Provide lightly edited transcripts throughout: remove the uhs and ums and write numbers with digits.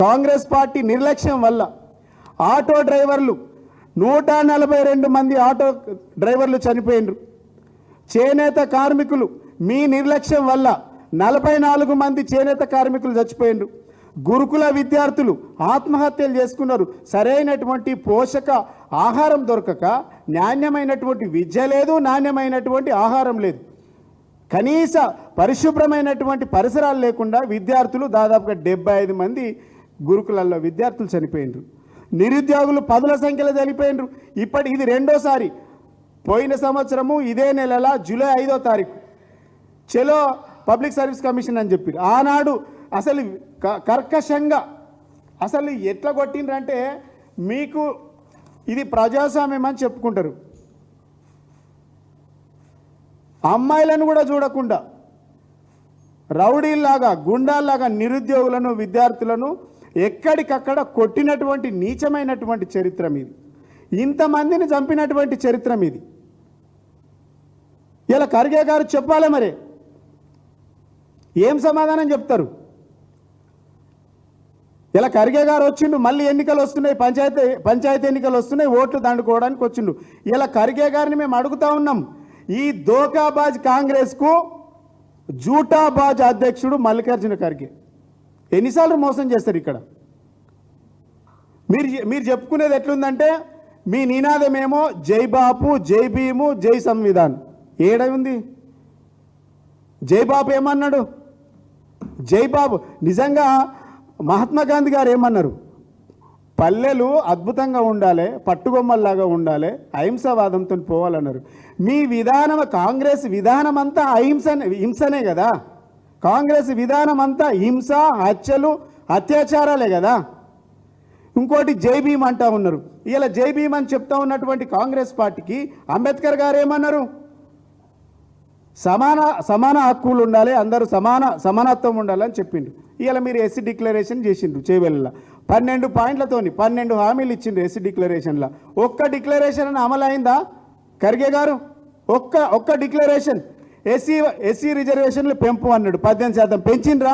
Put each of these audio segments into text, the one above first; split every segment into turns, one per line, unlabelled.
Congress party నిర్లక్ష్యం వల్ల auto డ్రైవర్లు 142 మంది ఆటో డ్రైవర్లు చనిపోయినరు. చేనేత కార్మికులు మీ నిర్లక్ష్యం వల్ల 44 మంది చేనేత కార్మికులు చచ్చిపోయినరు. గురుకుల విద్యార్థులు ఆత్మహత్యలు చేసుకున్నారు. సరైనటువంటి పోషక ఆహారం దొరకక నాణ్యమైనటువంటి విద్య లేదు, నాణ్యమైనటువంటి ఆహారం లేదు. కనీస పరిశుభ్రమైనటువంటి పరిసరాలు లేకుండా విద్యార్థులు దాదాపుగా 75 మంది గురుకులలో విద్యార్థులు చనిపోయినరు. నిరుద్యోగులు 10ల సంఖ్యలో చనిపోయినరు. ఇది రెండోసారి. పోయిన సంవత్సరము ఇదే నెల జూలై 5వ తారీఖు చలో పబ్లిక్ సర్వీస్ కమిషన్ అని చెప్పారు. ఆనాడు అసలు కర్కశంగా అసలు ఎట్లా కొట్టిండ్రంటే మీకు ఇది ప్రజాస్వామ్యం అని చెప్పుకుంటారు. అమ్మాయిలను కూడా చూడకుండా రౌడీల్లాగా గుండాల్లాగా నిరుద్యోగులను విద్యార్థులను ఎక్కడికక్కడ కొట్టినటువంటి నీచమైనటువంటి చరిత్ర మీది. ఇంతమందిని చంపినటువంటి చరిత్ర మీది. ఇలా ఖర్గే గారు చెప్పాలి. మరి ఏం సమాధానం చెప్తారు? ఇలా ఖర్గే గారు వచ్చిండు, మళ్ళీ ఎన్నికలు వస్తున్నాయి, పంచాయతీ ఎన్నికలు వస్తున్నాయి, ఓట్లు దండుకోవడానికి వచ్చిండు. ఇలా ఖర్గే గారిని మేము అడుగుతా ఉన్నాం, ఈ దోకాబాజ్ కాంగ్రెస్కు జూటాబాజ్ అధ్యక్షుడు మల్లికార్జున ఖర్గే ఎన్నిసార్లు మోసం చేస్తారు? ఇక్కడ మీరు చెప్పుకునేది ఎట్లుందంటే మీ నినాదమేమో జై బాపు, జై భీము, జై సంవిధాన్. ఏడై ఉంది? జై బాపు ఏమన్నాడు? జై బాబు నిజంగా మహాత్మా గాంధీ గారు ఏమన్నారు? పల్లెలు అద్భుతంగా ఉండాలి, పట్టుగొమ్మల్లాగా ఉండాలి, అహింసావాదంతో పోవాలన్నారు. మీ విధానం, కాంగ్రెస్ విధానం అంతా హింసనే కదా. కాంగ్రెస్ విధానం అంతా హింస, హత్యలు, అత్యాచారాలే కదా. ఇంకోటి జై భీమ్ అంటా ఉన్నారు. ఇలా జై భీమ్ అని చెప్తా ఉన్నటువంటి కాంగ్రెస్ పార్టీకి అంబేద్కర్ గారు ఏమన్నారు? సమాన హక్కులు ఉండాలి, అందరూ సమానత్వం ఉండాలని చెప్పిండు. ఇలా మీరు ఎస్సీ డిక్లరేషన్ చేసిండ్రు. చేవెళ్ళ 12 పాయింట్లతోని 12 హామీలు ఇచ్చిండ్రు ఎస్సీ డిక్లరేషన్లో. ఒక్క డిక్లరేషన్ అని అమలు అయిందా ఖర్గే గారు? ఒక్క డిక్లరేషన్. ఎస్సీ రిజర్వేషన్లు పెంపు అన్నాడు, 18% పెంచిండ్రా?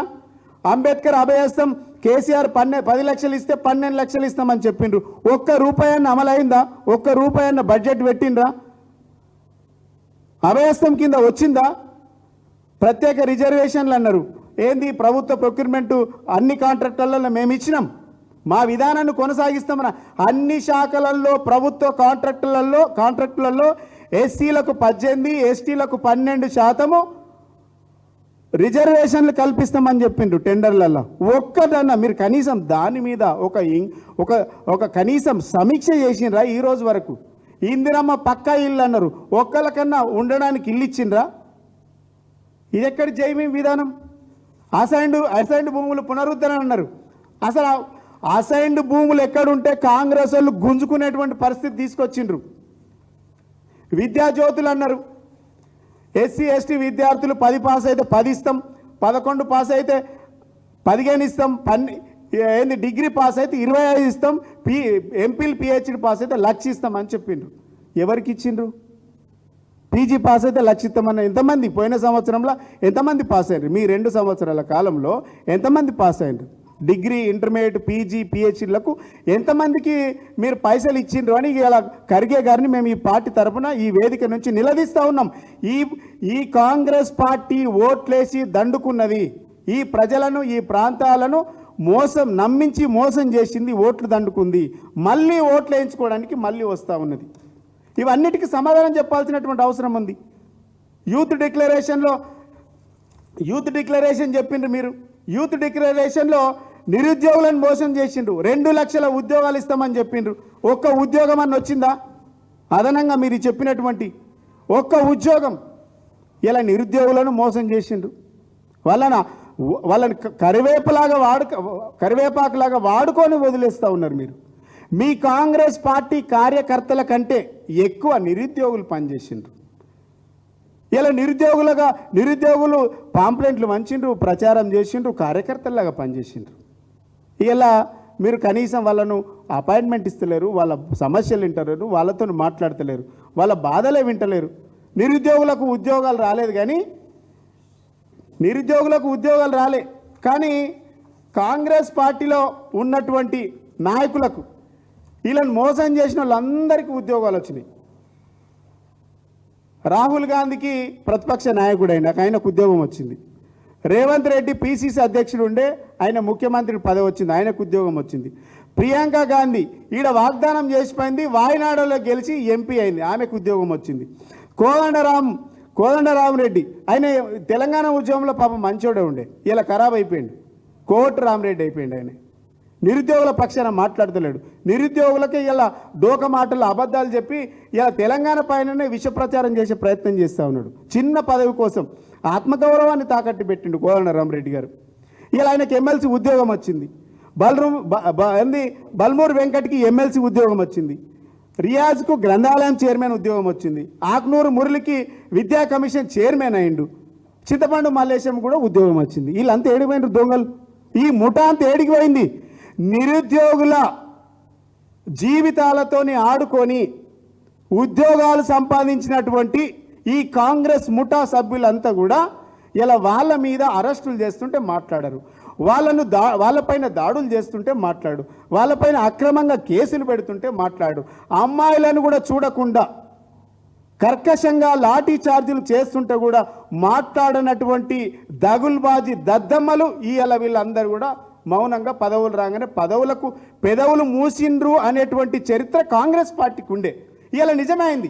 అంబేద్కర్ అభయహస్తం కేసీఆర్ 10 లక్షలు ఇస్తే 12 లక్షలు ఇస్తామని చెప్పిండ్రు. ఒక్క రూపాయన్న అమలైందా? ఒక్క రూపాయన్న బడ్జెట్ పెట్టిండ్రా? అభయహస్తం కింద వచ్చిందా? ప్రత్యేక రిజర్వేషన్లు అన్నారు. ఏంది? ప్రభుత్వ ప్రొక్యూర్మెంటు అన్ని కాంట్రాక్టులలో మేము ఇచ్చినాం, మా విధానాన్ని కొనసాగిస్తామన్న. అన్ని శాఖలలో ప్రభుత్వ కాంట్రాక్టులలో ఎస్సీలకు 18, ఎస్టీలకు 12% రిజర్వేషన్లు కల్పిస్తామని చెప్పిండ్రు టెండర్లలో. ఒక్కటన్నా మీరు కనీసం దాని మీద ఒక కనీసం సమీక్ష చేసిండ్రా ఈ రోజు వరకు? ఇందిరమ్మ పక్కా ఇల్లు అన్నారు, ఒక్కరికన్నా ఉండడానికి ఇల్లు ఇచ్చిండ్రా? ఇది ఎక్కడి జైమీ విధానం? అసైన్డ్ భూములు పునరుద్ధరణ అన్నారు. అసలు అసైన్డ్ భూములు ఎక్కడుంటే కాంగ్రెస్ వాళ్ళు గుంజుకునేటువంటి పరిస్థితి తీసుకొచ్చిండ్రు. విద్యాజ్యోతులు అన్నారు. ఎస్సీ ఎస్టీ విద్యార్థులు 10 పాస్ అయితే 10 ఇస్తాం, 11 పాస్ అయితే 15 ఇస్తాం, ఏంది డిగ్రీ పాస్ అయితే 25 ఇస్తాం, ఎంపీలు పిహెచ్డి పాస్ అయితే 1,00,000 ఇస్తాం అని చెప్పిండ్రు. ఎవరికి ఇచ్చిండ్రు? పీజీ పాస్ అయితే 1,00,000 ఇస్తామన్న ఎంతమంది? పోయిన సంవత్సరంలో ఎంతమంది పాస్ అయ్యారు? మీ 2 సంవత్సరాల కాలంలో ఎంతమంది పాస్ అయ్యారు? డిగ్రీ, ఇంటర్మీడియట్, పీజీ, పిహెచ్డీలకు ఎంతమందికి మీరు పైసలు ఇచ్చిండ్రు అని ఇలా ఖర్గే గారిని మేము ఈ పార్టీ తరఫున ఈ వేదిక నుంచి నిలదీస్తూ ఉన్నాం. ఈ కాంగ్రెస్ పార్టీ ఓట్లేసి దండుకున్నది, ఈ ప్రజలను, ఈ ప్రాంతాలను నమ్మించి మోసం చేసింది, ఓట్లు దండుకుంది, మళ్ళీ ఓట్లు వేయించుకోవడానికి మళ్ళీ వస్తూ ఉన్నది. ఇవన్నిటికీ సమాధానం చెప్పాల్సినటువంటి అవసరం ఉంది. యూత్ డిక్లరేషన్ చెప్పిండ్రు మీరు. యూత్ డిక్లరేషన్లో నిరుద్యోగులను మోసం చేసిండ్రు. 2 లక్షల ఉద్యోగాలు ఇస్తామని చెప్పిండ్రు. ఒక్క ఉద్యోగం అన్న వచ్చిందా? అదనంగా మీరు చెప్పినటువంటి ఒక్క ఉద్యోగం. ఇలా నిరుద్యోగులను మోసం చేసిండ్రు. వాళ్ళని కరివేపాకులాగా వాడుకొని వదిలేస్తూ ఉన్నారు మీరు. మీ కాంగ్రెస్ పార్టీ కార్యకర్తల కంటే ఎక్కువ నిరుద్యోగులు పనిచేసిండ్రు. ఇలా నిరుద్యోగులు పాంప్లెంట్లు వంచిండ్రు, ప్రచారం చేసిండ్రు, కార్యకర్తల్లాగా పనిచేసిండ్రు. ఇలా మీరు కనీసం వాళ్ళను అపాయింట్మెంట్ ఇస్తలేరు, వాళ్ళ సమస్యలు వింటలేరు, వాళ్ళతో మాట్లాడతలేరు, వాళ్ళ బాధలే వింటలేరు. నిరుద్యోగులకు ఉద్యోగాలు రాలేదు కానీ కాంగ్రెస్ పార్టీలో ఉన్నటువంటి నాయకులకు వీళ్ళని మోసం చేసిన వాళ్ళందరికీ ఉద్యోగాలు వచ్చినాయి. రాహుల్ గాంధీకి ప్రతిపక్ష నాయకుడైన ఆయనకు ఉద్యోగం వచ్చింది. రేవంత్ రెడ్డి పిసిసి అధ్యక్షుడు ఉండే ఆయన ముఖ్యమంత్రి పదవి వచ్చింది, ఆయనకు ఉద్యోగం వచ్చింది. ప్రియాంక గాంధీ ఈడ వాగ్దానం చేసిపోయింది, వాయనాడులో గెలిచి ఎంపీ అయింది, ఆమెకు ఉద్యోగం వచ్చింది. కోదండరామరెడ్డి ఆయన తెలంగాణ ఉద్యమంలో పాపం మంచోడే ఉండే, ఇలా ఖరాబ్ అయిపోయింది, కోటి రామరెడ్డి అయిపోయింది. ఆయన నిరుద్యోగుల పక్షాన మాట్లాడతలేడు. నిరుద్యోగులకి ఇలా డోక మాటలు అబద్ధాలు చెప్పి ఇలా తెలంగాణ పైననే విష ప్రచారం చేసే ప్రయత్నం చేస్తూ ఉన్నాడు. చిన్న పదవి కోసం ఆత్మగౌరవాన్ని తాకట్టు పెట్టిండు కోదండరామరెడ్డి గారు. ఇలా ఆయనకి ఎమ్మెల్సీ ఉద్యోగం వచ్చింది. బల్మూరు వెంకట్కి ఎమ్మెల్సీ ఉద్యోగం వచ్చింది. రియాజ్కు గ్రంథాలయం చైర్మన్ ఉద్యోగం వచ్చింది. ఆక్నూరు మురళికి విద్యా కమిషన్ చైర్మన్ అయిండు. చింతపండు మల్లేశం కూడా ఉద్యోగం వచ్చింది. వీళ్ళంతా ఏడిపోయినారు దొంగలు. ఈ ముఠా అంతా ఏడికి పోయింది. నిరుద్యోగుల జీవితాలతోని ఆడుకొని ఉద్యోగాలు సంపాదించినటువంటి ఈ కాంగ్రెస్ ముఠా సభ్యులంతా కూడా ఇలా వాళ్ళ మీద అరెస్టులు చేస్తుంటే మాట్లాడరు, వాళ్ళపైన దాడులు చేస్తుంటే మాట్లాడు, వాళ్ళపైన అక్రమంగా కేసులు పెడుతుంటే మాట్లాడు, అమ్మాయిలను కూడా చూడకుండా కర్కశంగా లాఠీ చార్జీలు చేస్తుంటే కూడా మాట్లాడనటువంటి దగుల్బాజీ దద్దమ్మలు ఇలా వీళ్ళందరూ కూడా మౌనంగా పదవులు రాగానే పదవులకు పెదవులు మూసిండ్రు అనేటువంటి చరిత్ర కాంగ్రెస్ పార్టీకి ఉండే. ఇలా నిజమైంది.